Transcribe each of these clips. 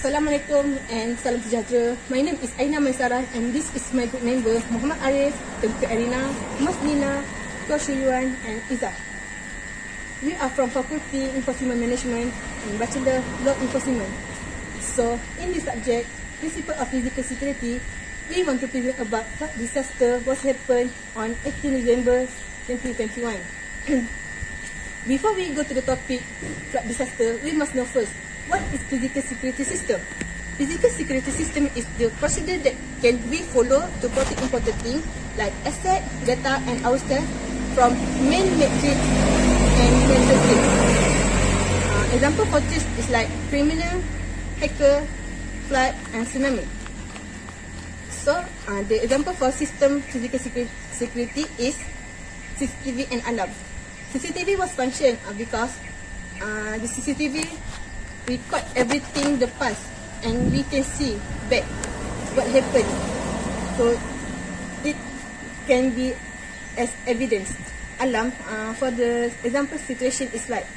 Assalamualaikum and salam sejahtera. My name is Aina Maisarah and this is my group member Muhammad Arif, Tengku Arina, Mas Nina, Tua Shuyuan and Izzah. We are from Faculty Enforcement Management and Bachelor Law Enforcement. So, in this subject, Principle of Physical Security, we want to present about flood disaster what happened on 18 December 2021. Before we go to the topic, flood disaster, we must know first, what is physical security system? Physical security system is the procedure that can be followed to protect important things like asset, data and ourselves from man-made threats and natural threats. Example for this is like criminal, hacker, flood and tsunami. So, the example for system physical security is CCTV and alarm. CCTV was functioned because the CCTV record everything the past and we can see back what happened. So it can be as evidence. Alarm for the example situation is like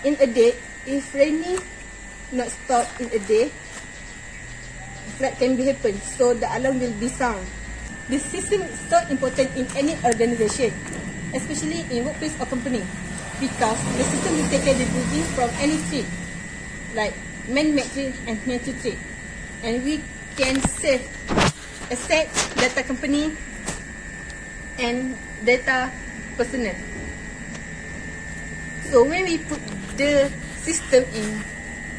in a day, if raining not stop in a day, flood can be happen. So the alarm will be sound. This system is so important in any organization, especially in workplace or company, because the system will take care of the building from any threat, like man-made threat and natural threat, and we can save asset, data company, and data personnel. So when we put the system in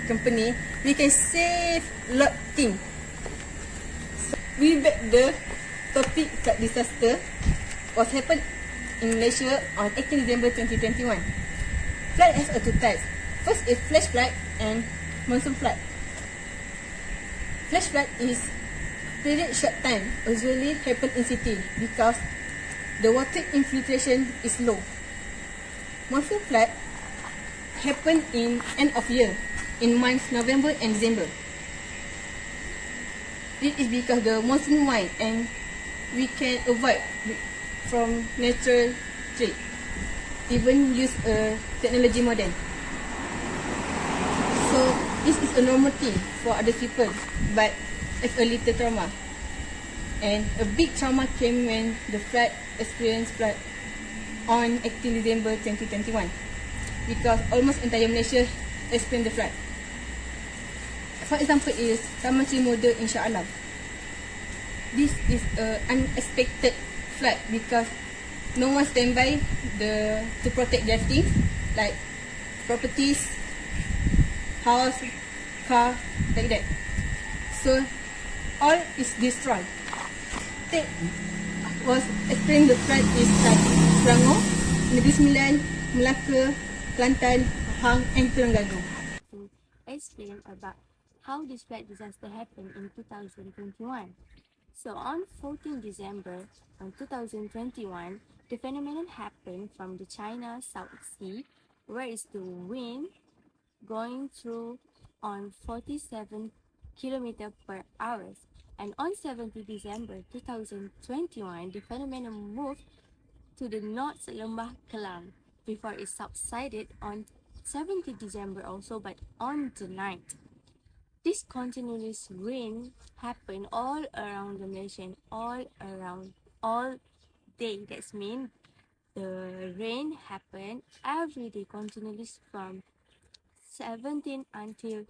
company, we can save lot thing. So we back the topic flood disaster what happened in Malaysia on 18 December 2021. Flood has two types. First is flash flood and monsoon flood. Flash flood is period short time, usually happen in city because the water infiltration is low. Monsoon flood happen in end of year, in months November and December. It is because the monsoon wind and we can avoid from natural threat, even use a technology modern. So this is a normal thing for other people, but it's a little trauma. And a big trauma came when the flood experienced flood on 18 December 2021, because almost entire Malaysia experienced the flood. For example is Taman Sri Muda Insha Allah. This is a unexpected flood because no one standby to protect their things like properties, house, car, like that. So all is destroyed. Take was explain the flood is like Selangor, Negeri Sembilan, Melaka, Kelantan, Pahang and Terengganu. To explain about how this flood disaster happened in 2021. So on 14 December 2021, the phenomenon happened from the China South Sea, where is the wind going through on 47 km per hour. And on 17 December 2021, the phenomenon moved to the North Lembah Kelang before it subsided on 17 December also, but on the 9th. This continuous rain happened all around the nation, all day. That means the rain happened every day continuously from 17 until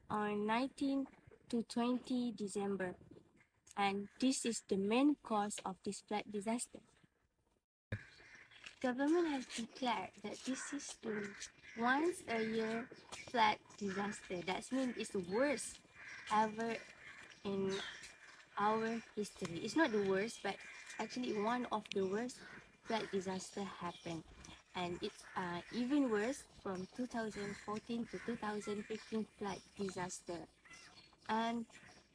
on 19 to 20 December. And this is the main cause of this flood disaster. Government has declared that this is the once a year flood disaster. That means it's the worst ever in our history. It's not the worst, but actually one of the worst flood disaster happened, and it's even worse from 2014 to 2015 flood disaster. And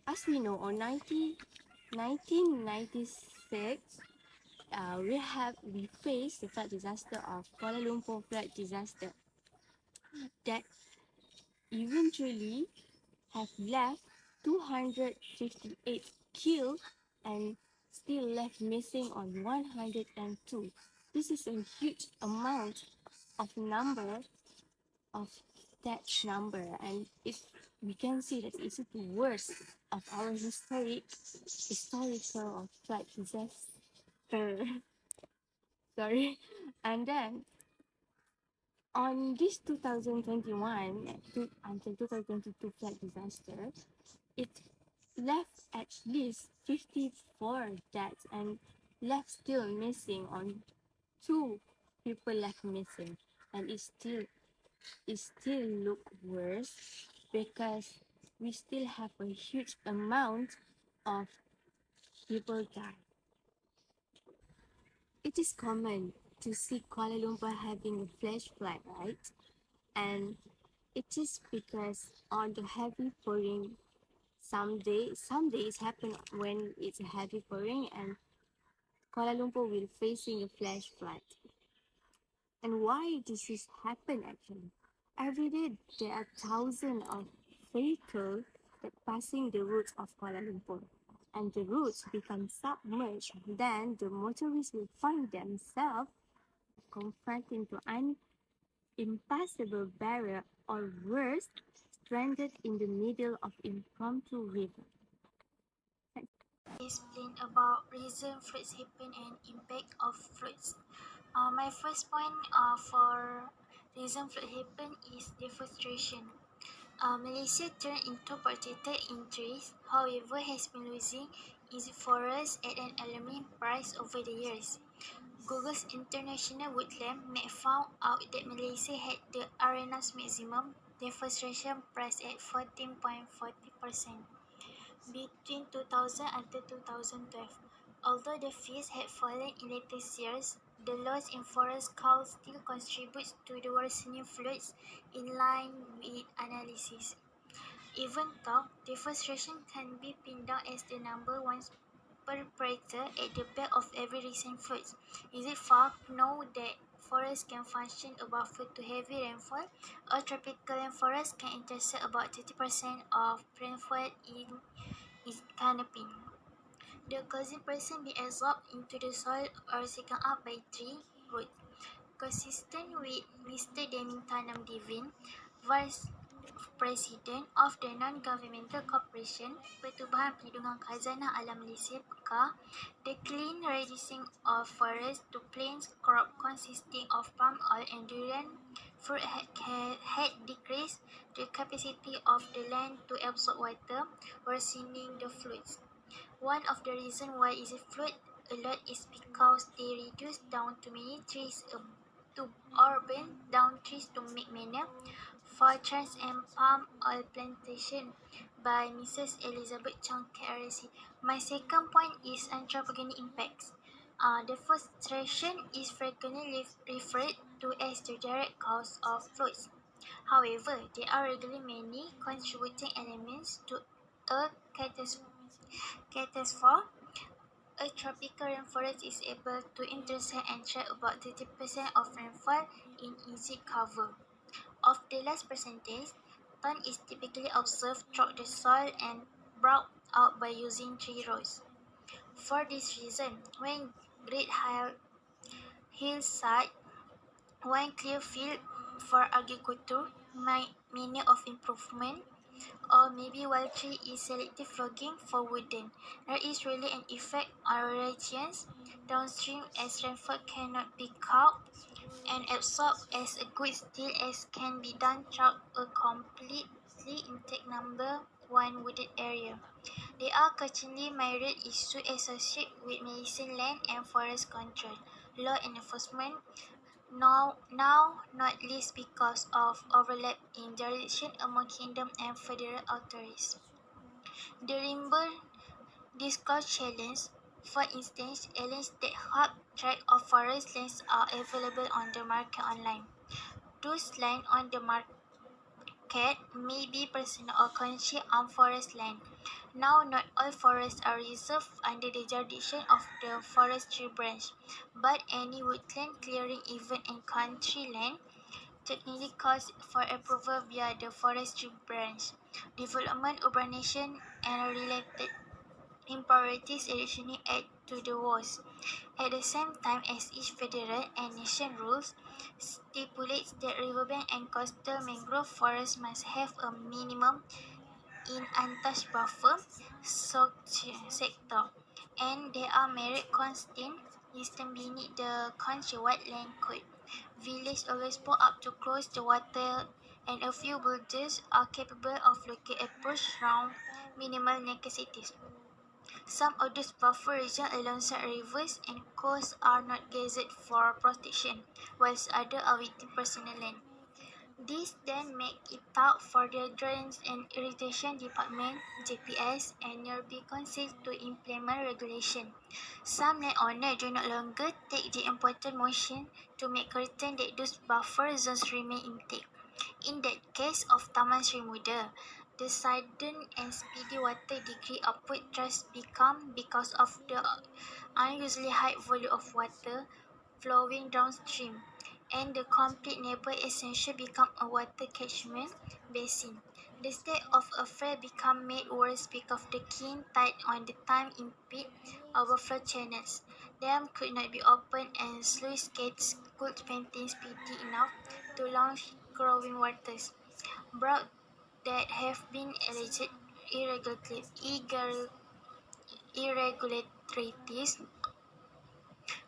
as we know, on 1996, we faced the flood disaster of Kuala Lumpur flood disaster that eventually have left 258 killed and still left missing on 102. This is a huge amount of number of that number, and we can see that it's the worst of our historical flood disaster. Sorry, and then on this 2021 until 2022 flood disaster, it left at least 54 deaths and left still missing on two people left missing, and it still look worse because we still have a huge amount of people die. It is common to see Kuala Lumpur having a flash flood, right? And it is because on the heavy pouring, some days happen when it's a heavy pouring and Kuala Lumpur will facing a flash flood. And why this is happen actually? Every day there are thousands of vehicles that passing the routes of Kuala Lumpur, and the routes become submerged. Then the motorists will find themselves confronting to an impassable barrier, or worse, stranded in the middle of impromptu river. Explain about reason floods happen and impact of floods. My first point for reason flood happen is deforestation. Malaysia turned into protected in trees, however has been losing its forests at an alarming pace over the years. Google's International Woodland Map found out that Malaysia had the arena's maximum deforestation price at 14.40% between 2000 and 2012. Although the figures had fallen in latest years, the loss in forest cover still contributes to the worsening floods in line with analysis. Even though deforestation can be pinned down as the number one perpetrator at the back of every recent floods, is it far known that forests can function a buffer to heavy rainfall? A tropical rainforest can intercept about 30% of rainfall in its canopy. The causing person be absorbed into the soil or taken up by tree roots. Consistent with Mr. Denning Tanam Devin, Vice President of the Non-Governmental Corporation Pertubuhan Perlindungan Khazanah Alam Malaysia (PEKA), the clean reducing of forest to plains crop consisting of palm oil and durian fruit had decreased the capacity of the land to absorb water, worsening the floods. One of the reasons why is a flood alert is because they reduce down too many trees to or burn down trees to make manure for trans and palm oil plantation by Mrs. Elizabeth Chong KRC. My second point is anthropogenic impacts. Deforestation is frequently referred to as the direct cause of floods. However, there are regularly many contributing elements to a catastrophe. A tropical rainforest is able to intercept and trap about 30% of rainfall in easy cover. Of the last percentage, ton is typically observed through the soil and brought out by using tree roots. For this reason, when great hillside, when clear field for agriculture, many of improvement, or maybe while tree is selective logging for wooden, there is really an effect on regions downstream as rainfall cannot be caught and absorbed as a good deal as can be done throughout a completely intact number one wooded area. There are currently myriad issues associated with Malaysian land and forest control, law enforcement, now not least because of overlap in jurisdiction among kingdom and federal authorities. The Rainbow Discord Challenge, for instance, alleges that half tract of forest lands are available on the market online. Those lands on the market may be personal or country owned forest land. Now, not all forests are reserved under the jurisdiction of the forestry branch, but any woodland clearing, even in country land, technically calls for approval via the forestry branch. Development, urbanization, and related impurities additionally add to the woes. At the same time as each federal and nation rules stipulates that riverbank and coastal mangrove forests must have a minimum in untouched buffer sector, and there are merit constant listed beneath the country wetland code. Villages always pull up to cross the water, and a few boulders are capable of locking approach round minimal necessities. Some of these buffer regions alongside rivers and coasts are not gazetted for protection, whilst others are within personal land. This then makes it tough for the Drains and Irrigation Department (JPS) and nearby councils to implement regulation. Some landowners do no longer take the important motion to make certain that those buffer zones remain intact. In that case of Taman Sri Muda, the sudden and speedy water degree upward thrust become because of the unusually high volume of water flowing downstream, and the complete neighbor essentially become a water catchment basin. The state of affairs become made worse because of the keen tide on the time impede overflow channels. Dam could not be opened and sluice gates could maintain speedy enough to launch growing waters. Brought that have been alleged irregularities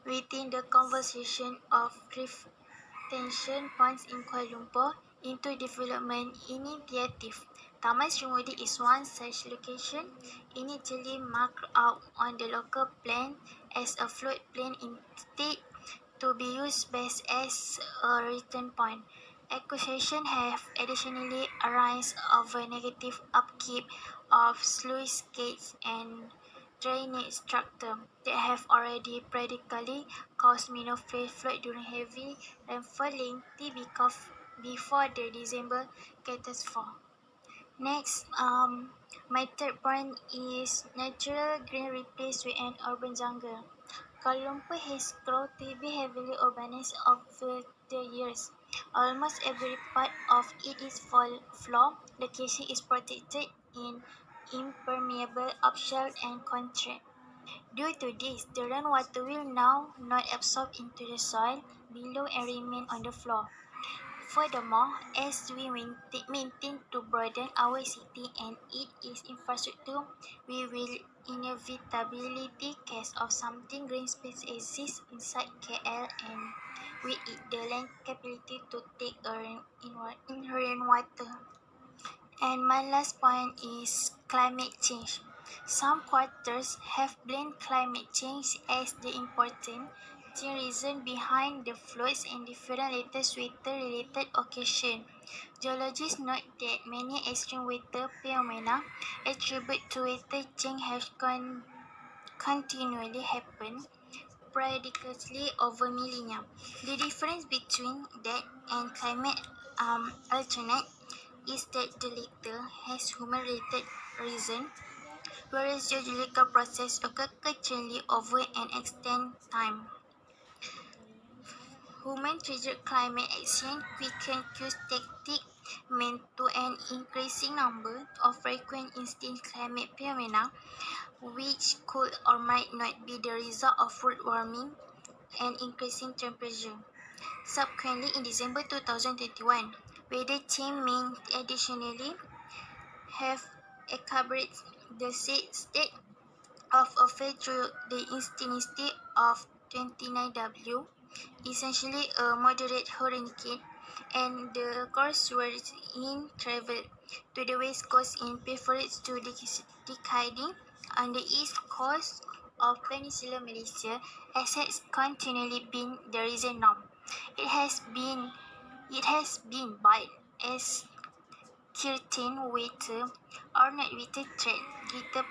within the conversion of retention ponds in Kuala Lumpur into development initiative. Taman Sri Mudi is one such location, initially marked out on the local plan as a floodplain instead to be used best as a return point. Accusations have additionally arisen over negative upkeep of sluice gates and drainage structure that have already practically caused meaningful flood during heavy rainfall lengthy before the December catastrophe. Next, my third point is natural green replaced with an urban jungle. Kuala Lumpur has grown to be heavily urbanized over the years. Almost every part of its floor location is protected in impermeable upshell and concrete. Due to this, the rainwater will now not absorb into the soil below and remain on the floor. Furthermore, as we maintain to broaden our city and its infrastructure, we will inevitably case of something green space exists inside KL, and with it the land capability to take in rainwater. And my last point is climate change. Some quarters have blamed climate change as the important reason behind the floods and different latest weather-related occasions. Geologists note that many extreme weather phenomena attributed to weather change have continually happened predictably over millennia. The difference between that and climate alternate is that the latter has human-related reason, whereas geological processes occur continually over an extended time. Human-triggered climate action quicken cues tactic meant to an increasing number of frequent instant climate phenomena, which could or might not be the result of world warming and increasing temperature. Subsequently, in December 2021, weather change may additionally have exacerbated the state of affairs through the intensity of 29W, essentially a moderate hurricane, and the coursework in travel to the west coast in prefers to decading on the east coast of Peninsular Malaysia has continually been the recent norm. It has been billed as certain weather or not weather threat, greater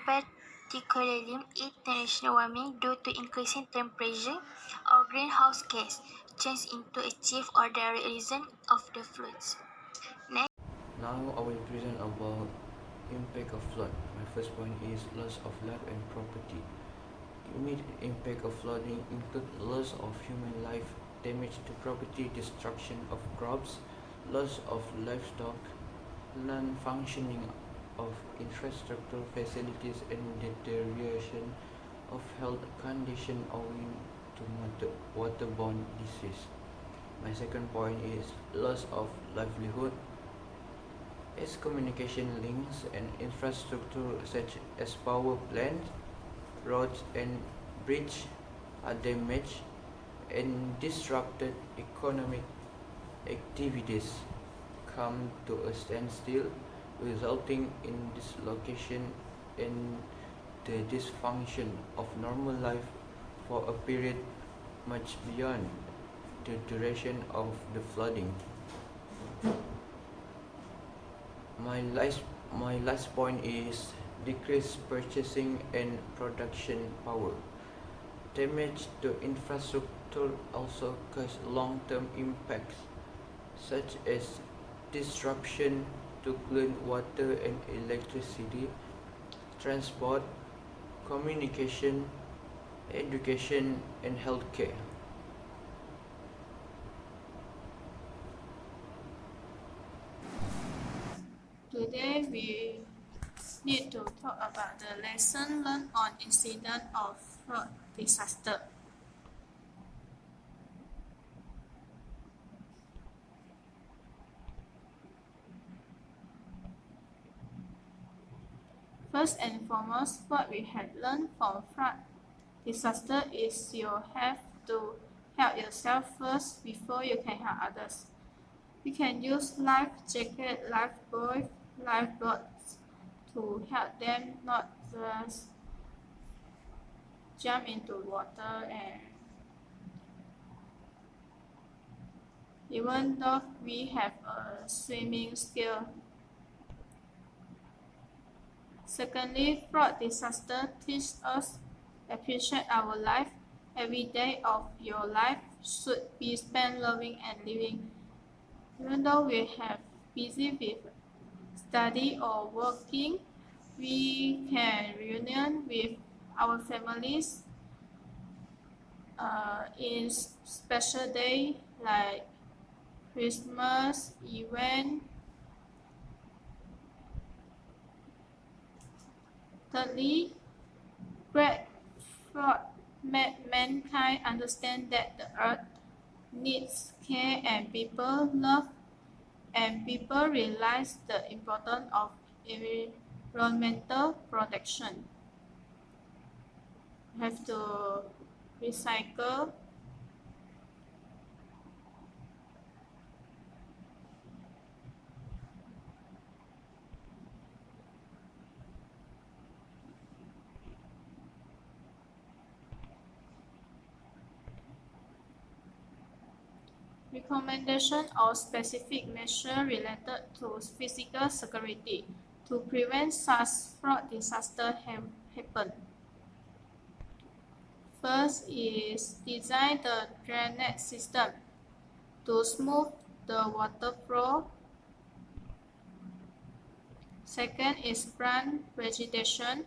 particularly international warming due to increasing temperature or greenhouse gas change into a chief or direct reason of the floods. Next. Now I will present about impact of flood. My first point is loss of life and property. Immediate impact of flooding include loss of human life, damage to property, destruction of crops, loss of livestock, non-functioning of infrastructure facilities and deterioration of health condition owing to waterborne disease. My second point is loss of livelihood. As communication links and infrastructure such as power plants, roads and bridges are damaged and disrupted, economic activities come to a standstill, resulting in dislocation and the dysfunction of normal life for a period much beyond the duration of the flooding. My last, my last point is decreased purchasing and production power. Damage to infrastructure also cause long-term impacts such as disruption to clean water and electricity, transport, communication, education, and healthcare. Today we need to talk about the lesson learned on incident of flood disaster. First and foremost, what we have learned from flood disaster is you have to help yourself first before you can help others. You can use life jacket, lifeboats to help them not just jump into water, and even though we have a swimming skill. Secondly, flood disaster teach us appreciate our life. Every day of your life should be spent loving and living. Even though we have busy with study or working, we can reunion with our families in special day like Christmas event. Thirdly, great flood made mankind understand that the earth needs care and people love, and people realize the importance of environmental protection. We have to recycle. Recommendation or specific measure related to physical security to prevent such flood disaster happen. First is design the drainage system to smooth the water flow. Second is plant vegetation.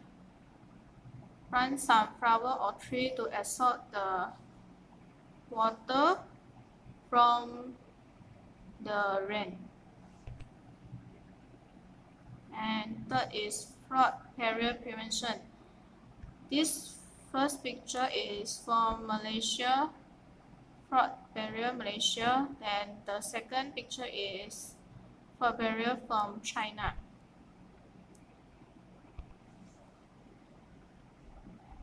Plant some flower or tree to absorb the water from the rain. And third is flood barrier prevention. This first picture is from Malaysia, flood barrier Malaysia. Then the second picture is flood barrier from China.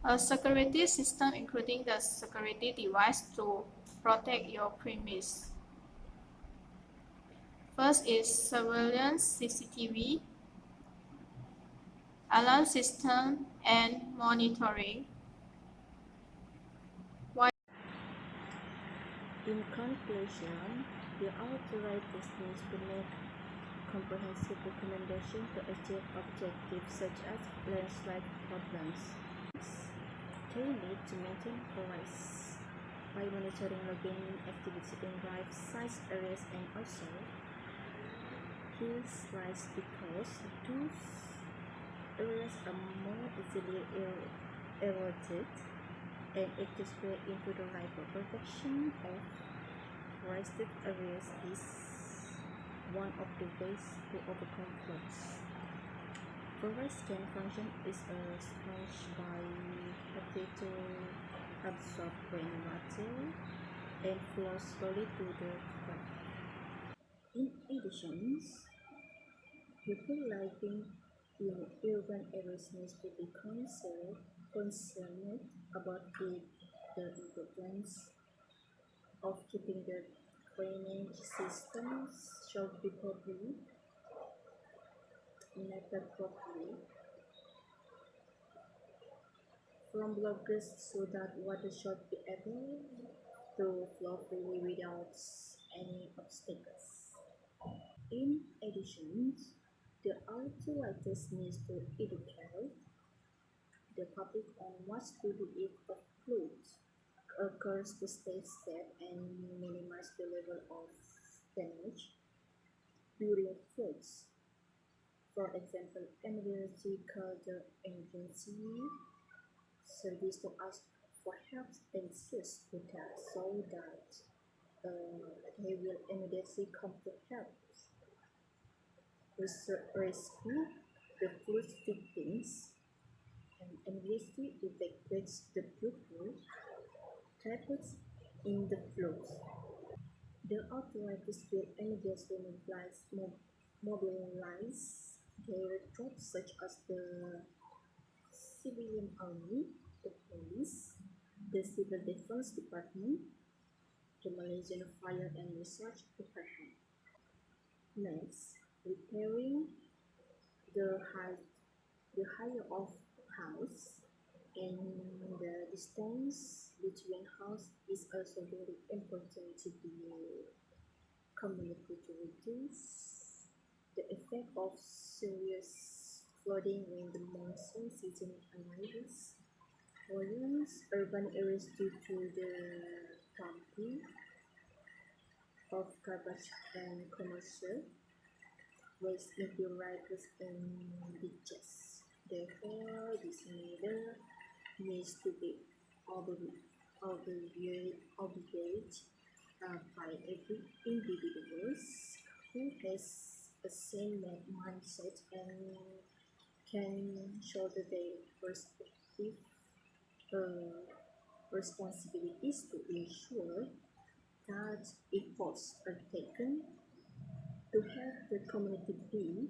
A security system including the security device to protect your premise. First is surveillance CCTV, alarm system, and monitoring. In conclusion, the authorities need to make comprehensive recommendations to achieve objectives such as landslide problems. They need to maintain forests by monitoring logging activity in drive-sized areas and also hillsides because those areas are more easily eroded, and it is way into the rival protection of forested areas is one of the ways to overcome floods. Forest can function as a sponge by helping to absorb rainwater and flow slowly to the ground. In addition, people living in urban areas need to be concerned about the importance of keeping the drainage systems should be properly netted properly from blockers so that water should be able to flow freely without any obstacles. In addition, the authorities need to educate the public on what to do if a flood occurs to stay safe and minimize the level of damage during floods. For example, emergency call the emergency service to ask for help and assist data so that they will immediately come to help rescue the flood victims and immediately evacuate the people trapped in the floods. The authorities will immediately mobilize their troops such as the civilian army, the police, the civil defense department, the Malaysian Fire and Research Department. Next, repairing the high the higher of house and the distance between house is also very important to the community to reduce the effect of serious flooding when the monsoon season arrives. Volumes urban areas due to the dumping of garbage and commercial waste into rivers and beaches. Therefore, this measure needs to be obligated by every individual who has a same mindset and can shoulder their respective responsibilities to ensure that efforts are taken to help the community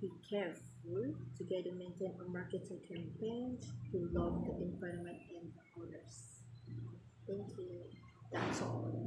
be careful, together maintain a marketing campaign to love the environment and others. Thank you. That's all.